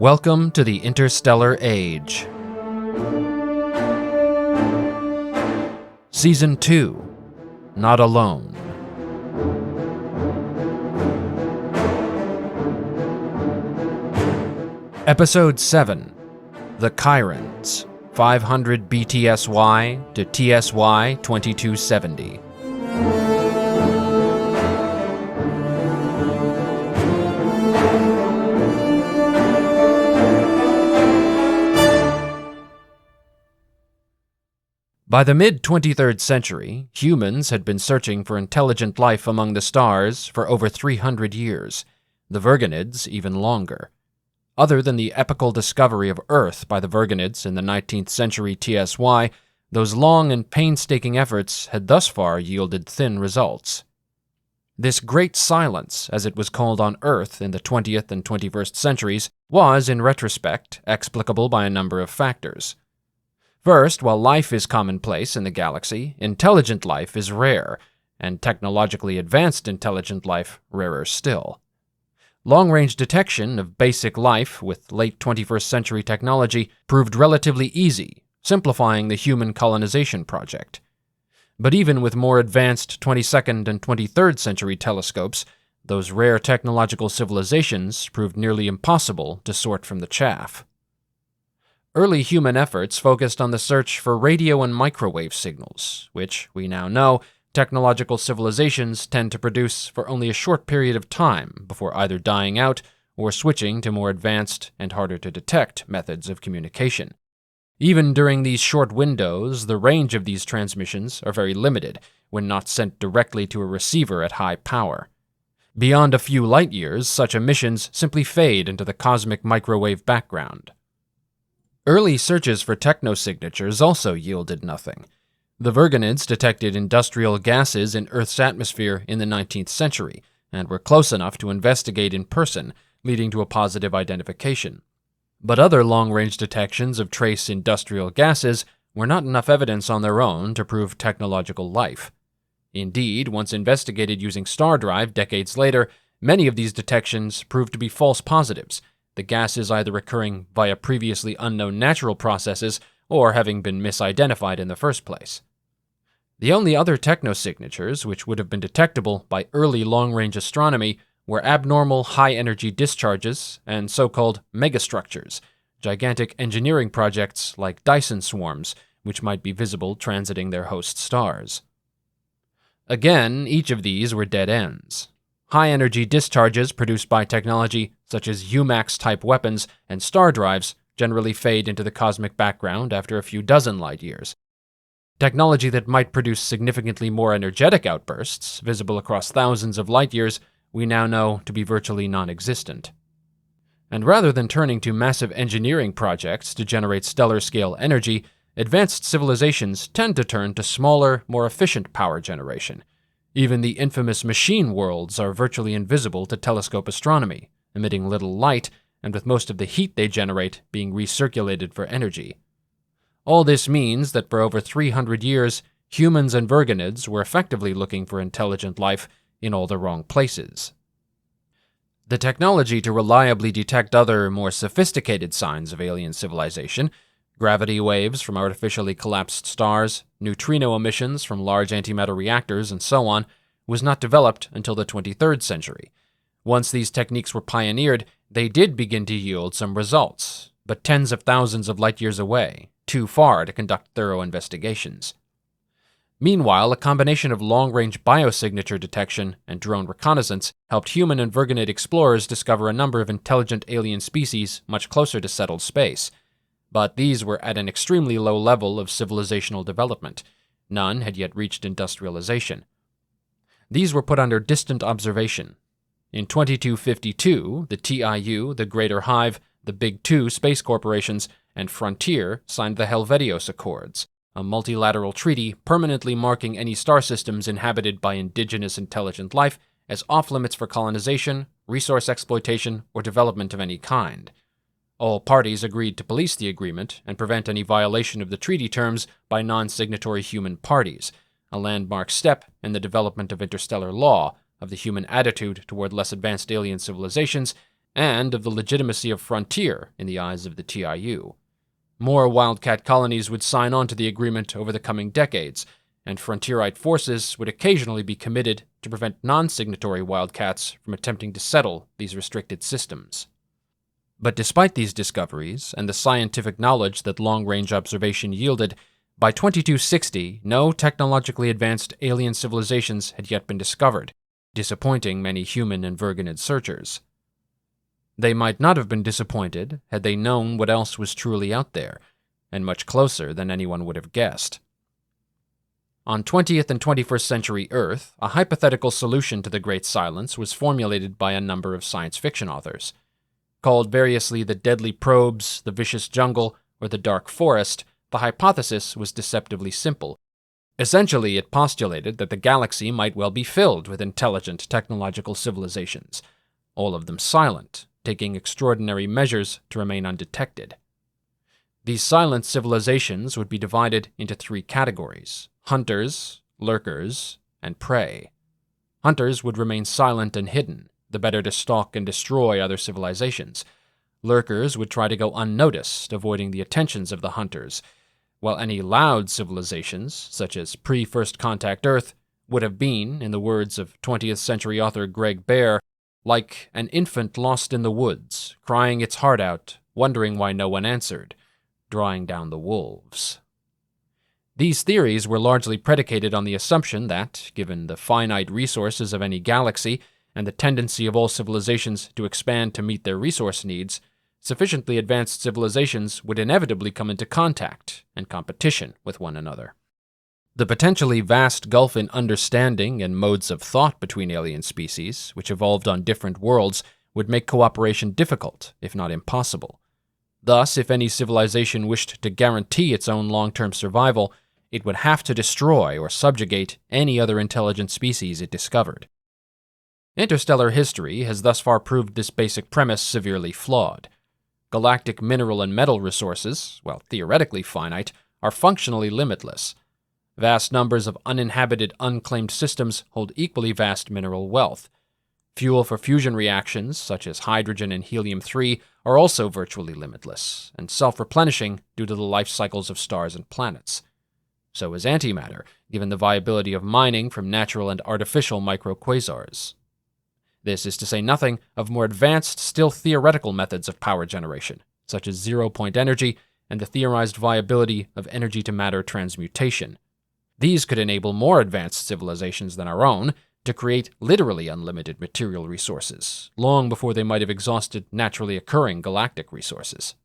Welcome to the Interstellar Age. Season 2, Not Alone. Episode 7, The Kyrans, 500 BTSY to TSY 2270. By the mid-23rd century, humans had been searching for intelligent life among the stars for over 300 years, the virgonids even longer. Other than the epical discovery of Earth by the virgonids in the 19th century TSY, those long and painstaking efforts had thus far yielded thin results. This Great Silence, as it was called on Earth in the 20th and 21st centuries, was, in retrospect, explicable by a number of factors. First, while life is commonplace in the galaxy, intelligent life is rare, and technologically advanced intelligent life rarer still. Long-range detection of basic life with late 21st century technology proved relatively easy, simplifying the human colonization project. But even with more advanced 22nd and 23rd century telescopes, those rare technological civilizations proved nearly impossible to sort from the chaff. Early human efforts focused on the search for radio and microwave signals, which, we now know, technological civilizations tend to produce for only a short period of time before either dying out or switching to more advanced and harder-to-detect methods of communication. Even during these short windows, the range of these transmissions are very limited when not sent directly to a receiver at high power. Beyond a few light-years, such emissions simply fade into the cosmic microwave background. Early searches for technosignatures also yielded nothing. The virgonids detected industrial gases in Earth's atmosphere in the 19th century and were close enough to investigate in person, leading to a positive identification. But other long-range detections of trace industrial gases were not enough evidence on their own to prove technological life. Indeed, once investigated using star drive decades later, many of these detections proved to be false positives, the gases either occurring via previously unknown natural processes or having been misidentified in the first place. The only other technosignatures which would have been detectable by early long-range astronomy were abnormal high-energy discharges and so-called megastructures, gigantic engineering projects like Dyson swarms, which might be visible transiting their host stars. Again, each of these were dead ends. High-energy discharges produced by technology such as UMAX-type weapons and star drives generally fade into the cosmic background after a few dozen light-years. Technology that might produce significantly more energetic outbursts, visible across thousands of light-years, we now know to be virtually non-existent. And rather than turning to massive engineering projects to generate stellar-scale energy, advanced civilizations tend to turn to smaller, more efficient power generation. Even the infamous machine worlds are virtually invisible to telescope astronomy, emitting little light, and with most of the heat they generate being recirculated for energy. All this means that for over 300 years, humans and virgonids were effectively looking for intelligent life in all the wrong places. The technology to reliably detect other, more sophisticated signs of alien civilization, gravity waves from artificially collapsed stars, neutrino emissions from large antimatter reactors, and so on, was not developed until the 23rd century. Once these techniques were pioneered, they did begin to yield some results, but tens of thousands of light-years away, too far to conduct thorough investigations. Meanwhile, a combination of long-range biosignature detection and drone reconnaissance helped human and virgonid explorers discover a number of intelligent alien species much closer to settled space. But these were at an extremely low level of civilizational development. None had yet reached industrialization. These were put under distant observation. In 2252, the TIU, the Greater Hive, the Big Two space corporations, and Frontier signed the Helvetios Accords, a multilateral treaty permanently marking any star systems inhabited by indigenous intelligent life as off-limits for colonization, resource exploitation, or development of any kind. All parties agreed to police the agreement and prevent any violation of the treaty terms by non-signatory human parties, a landmark step in the development of interstellar law, of the human attitude toward less advanced alien civilizations, and of the legitimacy of frontier in the eyes of the TIU. More wildcat colonies would sign on to the agreement over the coming decades, and frontierite forces would occasionally be committed to prevent non-signatory wildcats from attempting to settle these restricted systems. But despite these discoveries and the scientific knowledge that long-range observation yielded, by 2260, no technologically advanced alien civilizations had yet been discovered, disappointing many human and virgonid searchers. They might not have been disappointed had they known what else was truly out there, and much closer than anyone would have guessed. On 20th and 21st century Earth, a hypothetical solution to the Great Silence was formulated by a number of science fiction authors. Called variously the Deadly Probes, the Vicious Jungle, or the Dark Forest, the hypothesis was deceptively simple. Essentially, it postulated that the galaxy might well be filled with intelligent technological civilizations, all of them silent, taking extraordinary measures to remain undetected. These silent civilizations would be divided into three categories: hunters, lurkers, and prey. Hunters would remain silent and hidden, the better to stalk and destroy other civilizations. Lurkers would try to go unnoticed, avoiding the attentions of the hunters, while any loud civilizations, such as pre-First Contact Earth, would have been, in the words of 20th century author Greg Bear, like an infant lost in the woods, crying its heart out, wondering why no one answered, drawing down the wolves. These theories were largely predicated on the assumption that, given the finite resources of any galaxy and the tendency of all civilizations to expand to meet their resource needs, sufficiently advanced civilizations would inevitably come into contact and competition with one another. The potentially vast gulf in understanding and modes of thought between alien species, which evolved on different worlds, would make cooperation difficult, if not impossible. Thus, if any civilization wished to guarantee its own long-term survival, it would have to destroy or subjugate any other intelligent species it discovered. Interstellar history has thus far proved this basic premise severely flawed. Galactic mineral and metal resources, while theoretically finite, are functionally limitless. Vast numbers of uninhabited, unclaimed systems hold equally vast mineral wealth. Fuel for fusion reactions, such as hydrogen and helium-3, are also virtually limitless, and self-replenishing due to the life cycles of stars and planets. So is antimatter, given the viability of mining from natural and artificial microquasars. This is to say nothing of more advanced, still theoretical methods of power generation, such as zero-point energy and the theorized viability of energy-to-matter transmutation. These could enable more advanced civilizations than our own to create literally unlimited material resources, long before they might have exhausted naturally occurring galactic resources.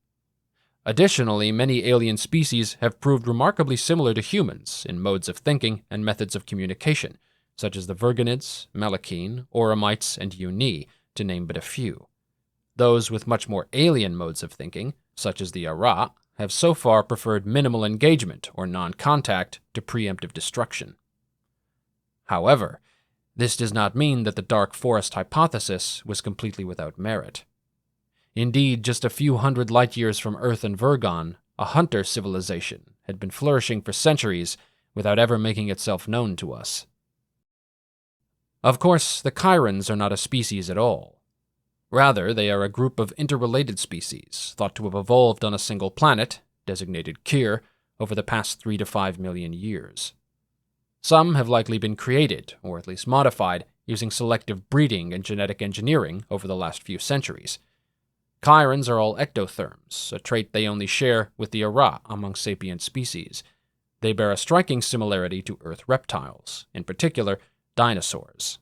Additionally, many alien species have proved remarkably similar to humans in modes of thinking and methods of communication, such as the virgonids, Melekine, Oramites, and Uni, to name but a few. Those with much more alien modes of thinking, such as the Ara, have so far preferred minimal engagement or non-contact to preemptive destruction. However, this does not mean that the Dark Forest hypothesis was completely without merit. Indeed, just a few hundred light-years from Earth and Virgon, a hunter civilization had been flourishing for centuries without ever making itself known to us. Of course, the Kyrans are not a species at all. Rather, they are a group of interrelated species, thought to have evolved on a single planet, designated Kyr, over the past 3 to 5 million years. Some have likely been created, or at least modified, using selective breeding and genetic engineering over the last few centuries. Kyrans are all ectotherms, a trait they only share with the Ara among sapient species. They bear a striking similarity to Earth reptiles, in particular, dinosaurs.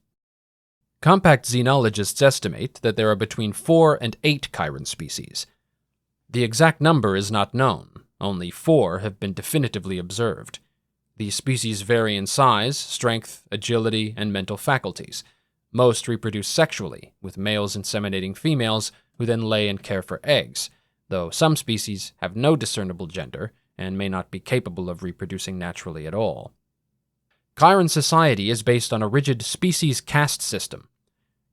Compact xenologists estimate that there are between 4 and 8 Kyran species. The exact number is not known, only 4 have been definitively observed. These species vary in size, strength, agility, and mental faculties. Most reproduce sexually, with males inseminating females who then lay and care for eggs, though some species have no discernible gender and may not be capable of reproducing naturally at all. Kyran society is based on a rigid species caste system.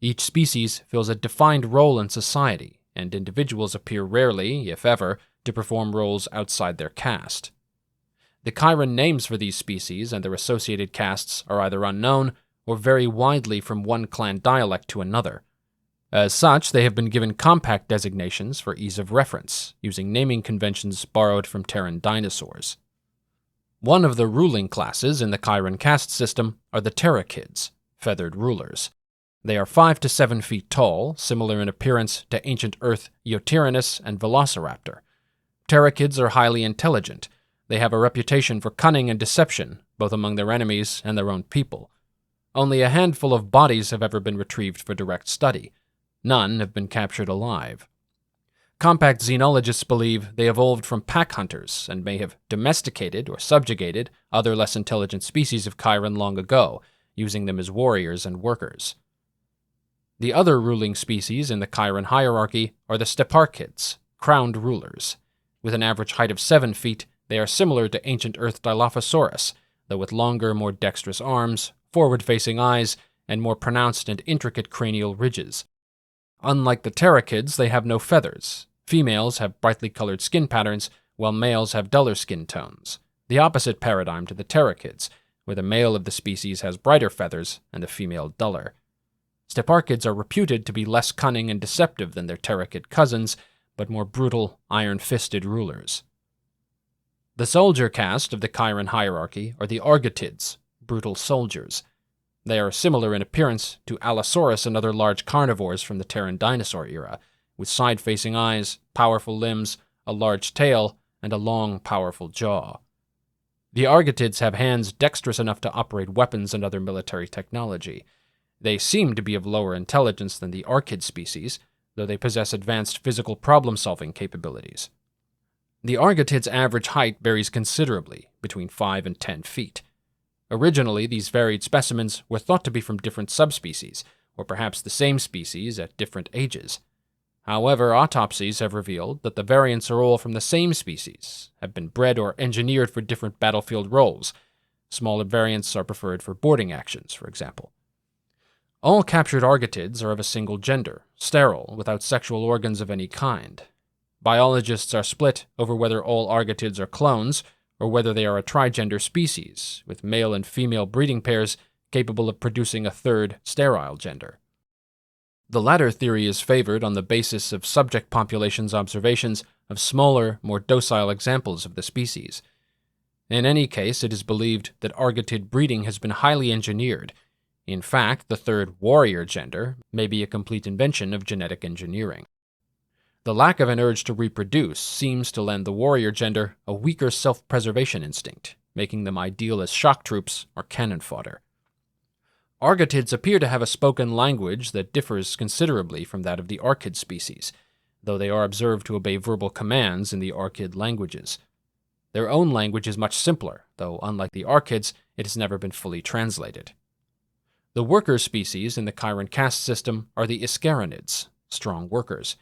Each species fills a defined role in society, and individuals appear rarely, if ever, to perform roles outside their caste. The Kyran names for these species and their associated castes are either unknown or vary widely from one clan dialect to another. As such, they have been given compact designations for ease of reference, using naming conventions borrowed from Terran dinosaurs. One of the ruling classes in the Kyran caste system are the pterygids, feathered rulers. They are 5 to 7 feet tall, similar in appearance to ancient Earth Eotyrannus and Velociraptor. Pterygids are highly intelligent. They have a reputation for cunning and deception, both among their enemies and their own people. Only a handful of bodies have ever been retrieved for direct study. None have been captured alive. Compact xenologists believe they evolved from pack hunters and may have domesticated or subjugated other less intelligent species of Kyran long ago, using them as warriors and workers. The other ruling species in the Kyran hierarchy are the steparchids, crowned rulers. With an average height of 7 feet, they are similar to ancient Earth Dilophosaurus, though with longer, more dexterous arms, forward-facing eyes, and more pronounced and intricate cranial ridges. Unlike the pterygids, they have no feathers. Females have brightly colored skin patterns, while males have duller skin tones, the opposite paradigm to the pterygids, where the male of the species has brighter feathers and the female duller. Steparchids are reputed to be less cunning and deceptive than their pterygid cousins, but more brutal, iron-fisted rulers. The soldier caste of the Kyran hierarchy are the argotids, brutal soldiers. They are similar in appearance to Allosaurus and other large carnivores from the Terran dinosaur era, with side-facing eyes, powerful limbs, a large tail, and a long, powerful jaw. The argotids have hands dexterous enough to operate weapons and other military technology. They seem to be of lower intelligence than the archid species, though they possess advanced physical problem-solving capabilities. The argotids' average height varies considerably, between 5 and 10 feet. Originally, these varied specimens were thought to be from different subspecies, or perhaps the same species at different ages. However, autopsies have revealed that the variants are all from the same species, have been bred or engineered for different battlefield roles. Smaller variants are preferred for boarding actions, for example. All captured argotids are of a single gender, sterile, without sexual organs of any kind. Biologists are split over whether all argotids are clones, or whether they are a trigender species, with male and female breeding pairs capable of producing a third, sterile gender. The latter theory is favored on the basis of subject populations' observations of smaller, more docile examples of the species. In any case, it is believed that argotid breeding has been highly engineered. In fact, the third, warrior gender, may be a complete invention of genetic engineering. The lack of an urge to reproduce seems to lend the warrior gender a weaker self-preservation instinct, making them ideal as shock troops or cannon fodder. Argotids appear to have a spoken language that differs considerably from that of the archid species, though they are observed to obey verbal commands in the archid languages. Their own language is much simpler, though unlike the archids, it has never been fully translated. The worker species in the Kyran caste system are the Kyrans, strong workers.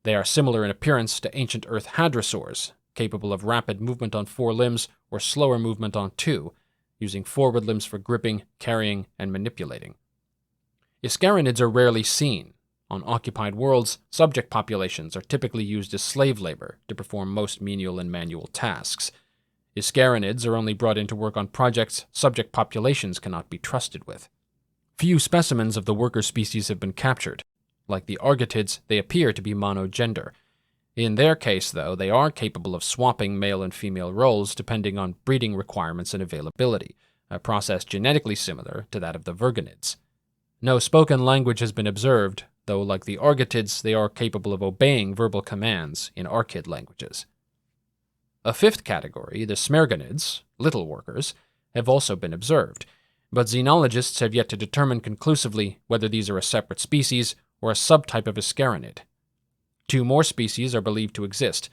They are similar in appearance to ancient Earth hadrosaurs, capable of rapid movement on 4 limbs or slower movement on 2, using forward limbs for gripping, carrying, and manipulating. Kyranids are rarely seen. On occupied worlds, subject populations are typically used as slave labor to perform most menial and manual tasks. Kyranids are only brought in to work on projects subject populations cannot be trusted with. Few specimens of the worker species have been captured. Like the argotids, they appear to be monogender. In their case, though, they are capable of swapping male and female roles depending on breeding requirements and availability, a process genetically similar to that of the virgonids. No spoken language has been observed, though like the argotids, they are capable of obeying verbal commands in archid languages. A fifth category, the smergonids, little workers, have also been observed, but xenologists have yet to determine conclusively whether these are a separate species or a subtype of Kyrannid. 2 more species are believed to exist,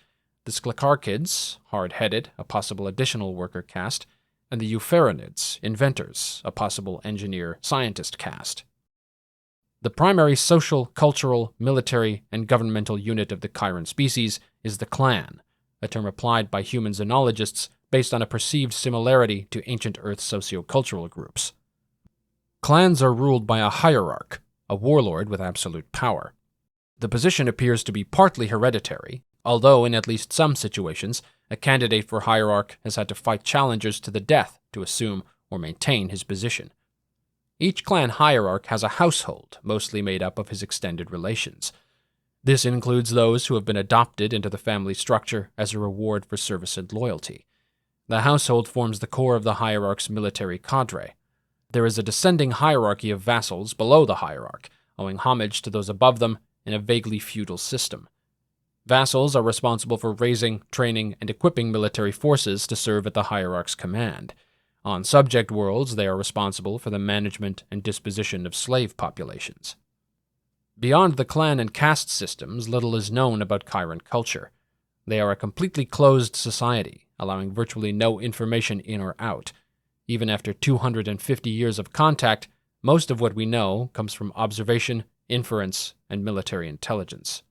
the Sklekarchids, hard-headed, a possible additional worker caste, and the Euphorinids, inventors, a possible engineer-scientist caste. The primary social, cultural, military, and governmental unit of the Kyran species is the clan, a term applied by human xenologists based on a perceived similarity to ancient Earth sociocultural groups. Clans are ruled by a hierarch, a warlord with absolute power. The position appears to be partly hereditary, although in at least some situations, a candidate for hierarch has had to fight challengers to the death to assume or maintain his position. Each clan hierarch has a household, mostly made up of his extended relations. This includes those who have been adopted into the family structure as a reward for service and loyalty. The household forms the core of the hierarch's military cadre. There is a descending hierarchy of vassals below the hierarch, owing homage to those above them in a vaguely feudal system. Vassals are responsible for raising, training, and equipping military forces to serve at the hierarch's command. On subject worlds, they are responsible for the management and disposition of slave populations. Beyond the clan and caste systems, little is known about Kyran culture. They are a completely closed society, allowing virtually no information in or out. Even after 250 years of contact, most of what we know comes from observation, inference, and military intelligence.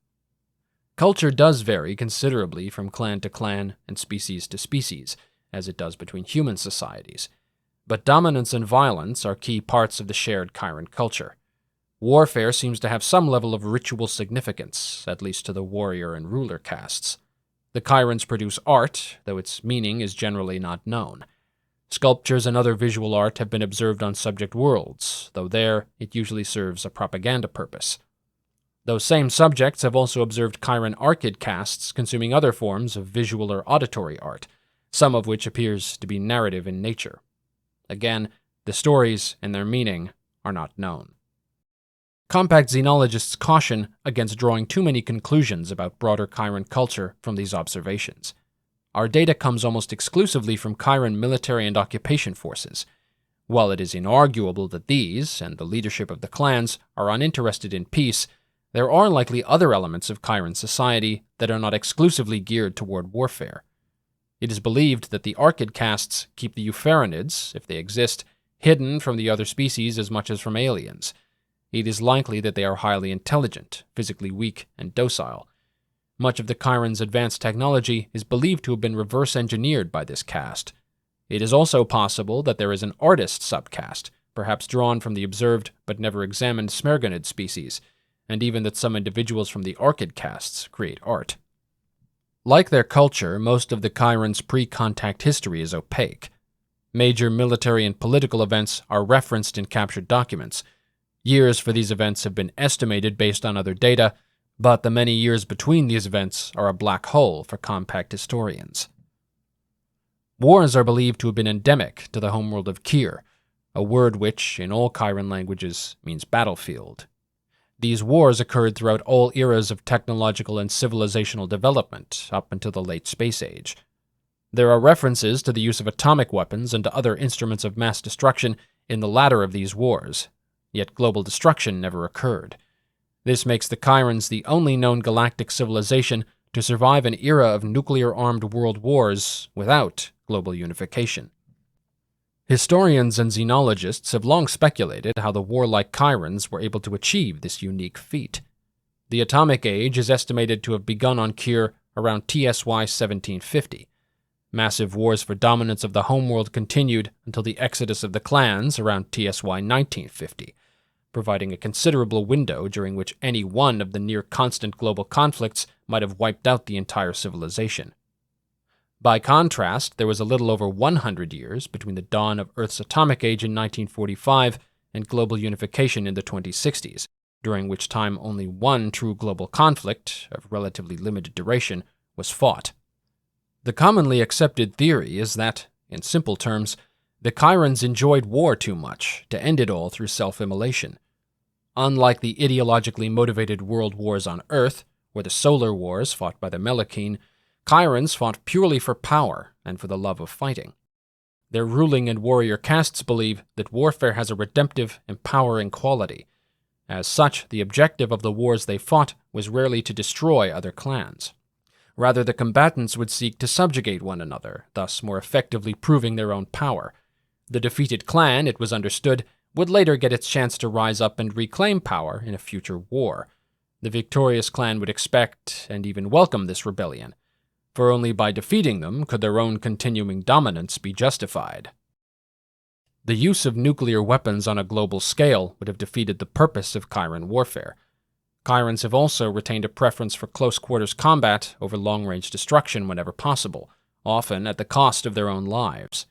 Culture does vary considerably from clan to clan and species to species, as it does between human societies. But dominance and violence are key parts of the shared Kyran culture. Warfare seems to have some level of ritual significance, at least to the warrior and ruler castes. The Kyrans produce art, though its meaning is generally not known. Sculptures and other visual art have been observed on subject worlds, though there it usually serves a propaganda purpose. Those same subjects have also observed Kyran Archid castes consuming other forms of visual or auditory art, some of which appears to be narrative in nature. Again, the stories and their meaning are not known. Compact xenologists caution against drawing too many conclusions about broader Kyran culture from these observations. Our data comes almost exclusively from Kyran military and occupation forces. While it is inarguable that these, and the leadership of the clans, are uninterested in peace, there are likely other elements of Kyran society that are not exclusively geared toward warfare. It is believed that the Archid castes keep the virgonids, if they exist, hidden from the other species as much as from aliens. It is likely that they are highly intelligent, physically weak, and docile. Much of the Kyran's advanced technology is believed to have been reverse-engineered by this caste. It is also possible that there is an artist subcaste, perhaps drawn from the observed but never examined smergonid species, and even that some individuals from the Archid castes create art. Like their culture, most of the Kyran's pre-contact history is opaque. Major military and political events are referenced in captured documents. Years for these events have been estimated based on other data, but the many years between these events are a black hole for compact historians. Wars are believed to have been endemic to the homeworld of Kyr, a word which, in all Kyran languages, means battlefield. These wars occurred throughout all eras of technological and civilizational development up until the late Space Age. There are references to the use of atomic weapons and to other instruments of mass destruction in the latter of these wars, yet global destruction never occurred. This makes the Kyrans the only known galactic civilization to survive an era of nuclear-armed world wars without global unification. Historians and xenologists have long speculated how the warlike Kyrans were able to achieve this unique feat. The atomic age is estimated to have begun on Kyr around TSY 1750. Massive wars for dominance of the homeworld continued until the exodus of the clans around TSY 1950, providing a considerable window during which any one of the near-constant global conflicts might have wiped out the entire civilization. By contrast, there was a little over 100 years between the dawn of Earth's atomic age in 1945 and global unification in the 2060s, during which time only one true global conflict, of relatively limited duration, was fought. The commonly accepted theory is that, in simple terms, the Kyrans enjoyed war too much to end it all through self-immolation. Unlike the ideologically motivated world wars on Earth, or the solar wars fought by the Melekine, Kyrans fought purely for power and for the love of fighting. Their ruling and warrior castes believe that warfare has a redemptive, empowering quality. As such, the objective of the wars they fought was rarely to destroy other clans. Rather, the combatants would seek to subjugate one another, thus more effectively proving their own power. The defeated clan, it was understood, would later get its chance to rise up and reclaim power in a future war. The victorious clan would expect and even welcome this rebellion, for only by defeating them could their own continuing dominance be justified. The use of nuclear weapons on a global scale would have defeated the purpose of Kyran warfare. Kyrans have also retained a preference for close-quarters combat over long-range destruction whenever possible, often at the cost of their own lives.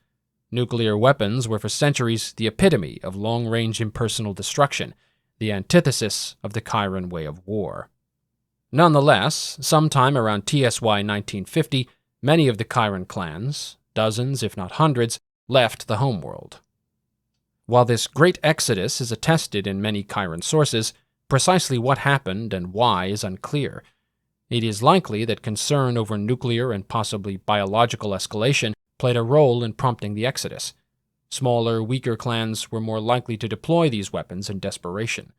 Nuclear weapons were for centuries the epitome of long-range impersonal destruction, the antithesis of the Kyran way of war. Nonetheless, sometime around TSY 1950, many of the Kyran clans, dozens if not hundreds, left the homeworld. While this great exodus is attested in many Kyran sources, precisely what happened and why is unclear. It is likely that concern over nuclear and possibly biological escalation played a role in prompting the exodus. Smaller, weaker clans were more likely to deploy these weapons in desperation.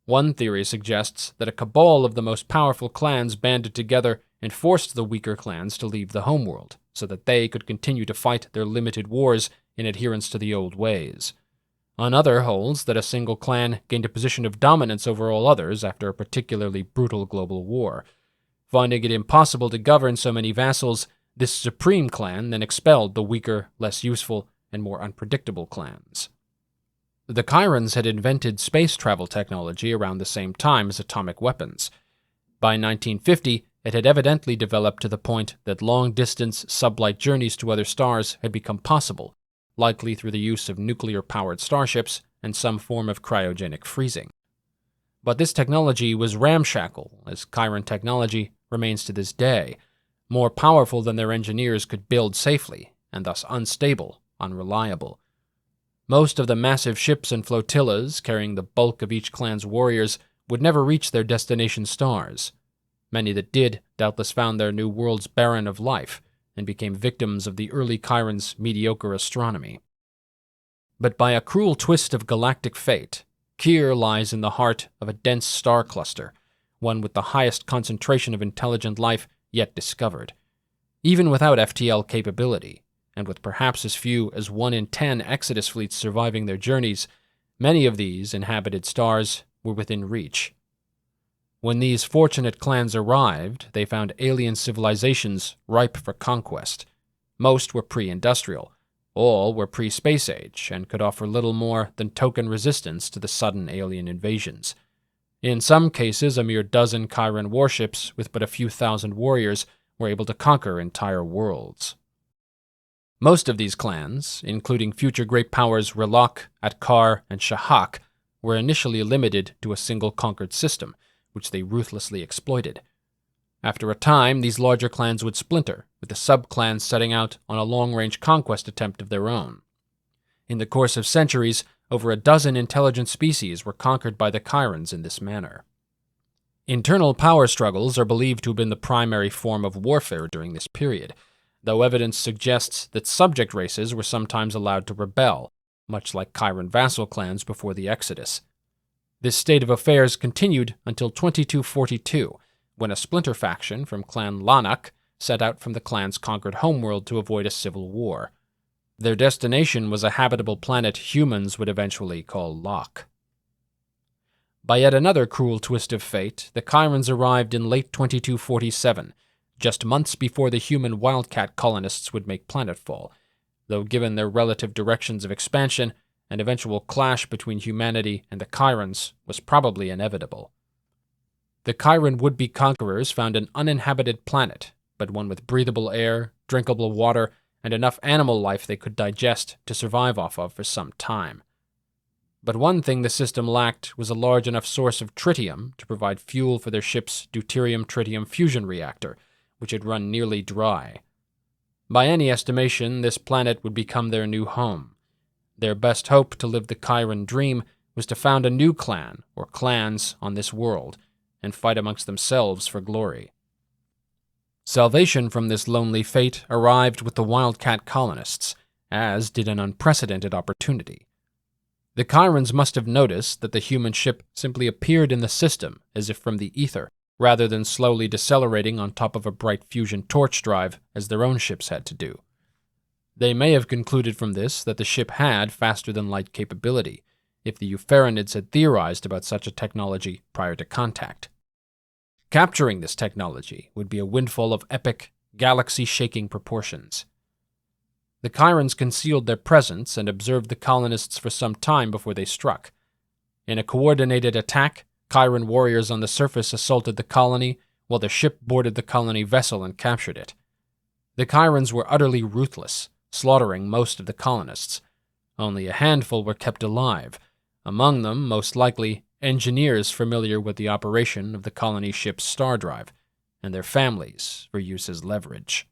One theory suggests that a cabal of the most powerful clans banded together and forced the weaker clans to leave the homeworld, so that they could continue to fight their limited wars in adherence to the old ways. Another holds that a single clan gained a position of dominance over all others after a particularly brutal global war. Finding it impossible to govern so many vassals, this supreme clan then expelled the weaker, less useful, and more unpredictable clans. The Kyrans had invented space travel technology around the same time as atomic weapons. By 1950, it had evidently developed to the point that long-distance sublight journeys to other stars had become possible, likely through the use of nuclear-powered starships and some form of cryogenic freezing. But this technology was ramshackle, as Kyran technology remains to this day, more powerful than their engineers could build safely, and thus unstable, unreliable. Most of the massive ships and flotillas carrying the bulk of each clan's warriors would never reach their destination stars. Many that did doubtless found their new worlds barren of life, and became victims of the early Kyrans' mediocre astronomy. But by a cruel twist of galactic fate, Kyr lies in the heart of a dense star cluster, one with the highest concentration of intelligent life yet discovered. Even without FTL capability, and with perhaps as few as 1 in 10 Exodus fleets surviving their journeys, many of these inhabited stars were within reach. When these fortunate clans arrived, they found alien civilizations ripe for conquest. Most were pre-industrial, all were pre-space age, and could offer little more than token resistance to the sudden alien invasions. In some cases, a mere dozen Kyran warships with but a few thousand warriors were able to conquer entire worlds. Most of these clans, including future great powers Relok, Atkar, and Shahak, were initially limited to a single conquered system, which they ruthlessly exploited. After a time, these larger clans would splinter, with the sub-clans setting out on a long-range conquest attempt of their own. In the course of centuries, over a dozen intelligent species were conquered by the Kyrans in this manner. Internal power struggles are believed to have been the primary form of warfare during this period, though evidence suggests that subject races were sometimes allowed to rebel, much like Kyran vassal clans before the Exodus. This state of affairs continued until 2242, when a splinter faction from Clan Lanark set out from the clan's conquered homeworld to avoid a civil war. Their destination was a habitable planet humans would eventually call Lok. By yet another cruel twist of fate, the Kyrans arrived in late 2247, just months before the human wildcat colonists would make planetfall, though given their relative directions of expansion, an eventual clash between humanity and the Kyrans was probably inevitable. The Kyran would-be conquerors found an uninhabited planet, but one with breathable air, drinkable water, and enough animal life they could digest to survive off of for some time. But one thing the system lacked was a large enough source of tritium to provide fuel for their ship's deuterium-tritium fusion reactor, which had run nearly dry. By any estimation, this planet would become their new home. Their best hope to live the Kyran dream was to found a new clan, or clans, on this world, and fight amongst themselves for glory. Salvation from this lonely fate arrived with the wildcat colonists, as did an unprecedented opportunity. The Kyrans must have noticed that the human ship simply appeared in the system as if from the ether, rather than slowly decelerating on top of a bright fusion torch drive as their own ships had to do. They may have concluded from this that the ship had faster-than-light capability, if the virgonids had theorized about such a technology prior to contact. Capturing this technology would be a windfall of epic, galaxy-shaking proportions. The Kyrans concealed their presence and observed the colonists for some time before they struck. In a coordinated attack, Kyran warriors on the surface assaulted the colony, while their ship boarded the colony vessel and captured it. The Kyrans were utterly ruthless, slaughtering most of the colonists. Only a handful were kept alive, among them, most likely, engineers familiar with the operation of the colony ship's star drive, and their families for use as leverage.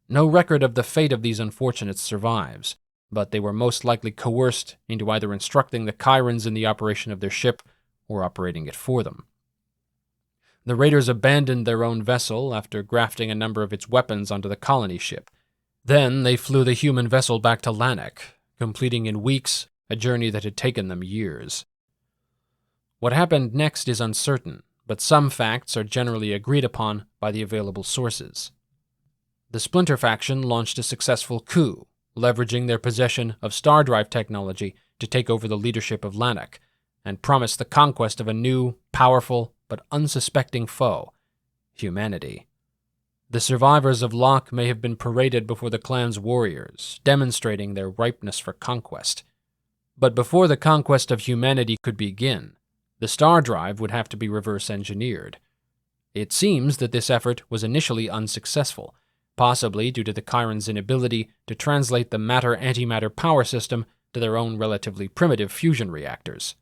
No record of the fate of these unfortunates survives, but they were most likely coerced into either instructing the Kyrans in the operation of their ship or operating it for them. The raiders abandoned their own vessel after grafting a number of its weapons onto the colony ship. Then they flew the human vessel back to Lanark, completing in weeks a journey that had taken them years. What happened next is uncertain, but some facts are generally agreed upon by the available sources. The Splinter faction launched a successful coup, leveraging their possession of star drive technology to take over the leadership of Lanark, and promised the conquest of a new, powerful, but unsuspecting foe, humanity. The survivors of Locke may have been paraded before the clan's warriors, demonstrating their ripeness for conquest. But before the conquest of humanity could begin, the star drive would have to be reverse-engineered. It seems that this effort was initially unsuccessful, possibly due to the Kyrans' inability to translate the matter-antimatter power system to their own relatively primitive fusion reactors.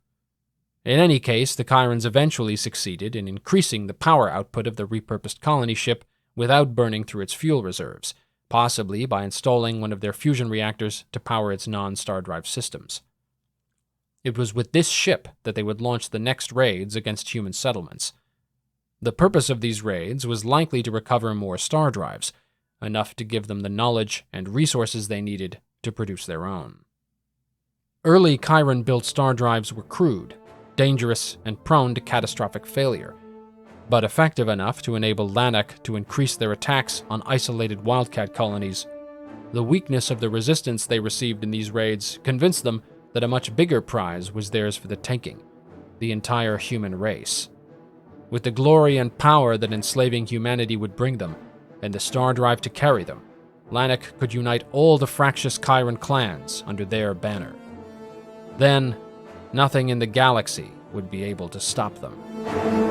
In any case, the Kyrans eventually succeeded in increasing the power output of the repurposed colony ship without burning through its fuel reserves, possibly by installing one of their fusion reactors to power its non-star drive systems. It was with this ship that they would launch the next raids against human settlements. The purpose of these raids was likely to recover more star drives, enough to give them the knowledge and resources they needed to produce their own. Early Kyran-built star drives were crude, dangerous, and prone to catastrophic failure, but effective enough to enable Lanark to increase their attacks on isolated wildcat colonies. The weakness of the resistance they received in these raids convinced them that a much bigger prize was theirs for the taking, the entire human race. With the glory and power that enslaving humanity would bring them, and the star drive to carry them, Lanark could unite all the fractious Kyran clans under their banner. Then, nothing in the galaxy would be able to stop them.